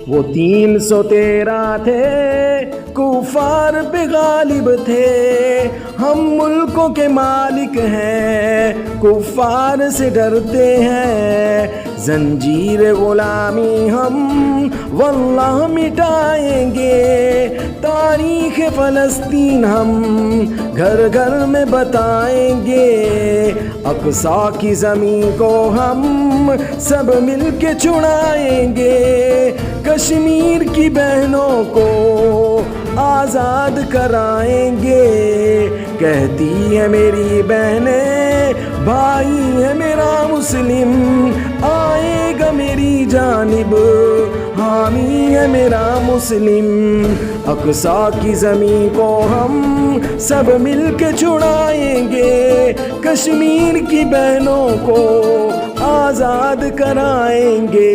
وہ 313 تھے کفار پہ غالب تھے، ہم ملکوں کے مالک ہیں کفار سے ڈرتے ہیں، زنجیر غلامی ہم واللہ مٹائیں گے، تاریخ فلسطین ہم گھر گھر میں بتائیں گے، اقصا کی زمین کو ہم سب مل کے چھڑائیں گے، کشمیر کی بہنوں کو آزاد کرائیں گے، کہتی ہے میری بہنیں بھائی ہے میرا مسلم، آئے گا میری جانب حامی ہے میرا مسلم، اقصا کی زمین کو ہم سب مل کے چھڑائیں گے، کشمیر کی بہنوں کو آزاد کرائیں گے۔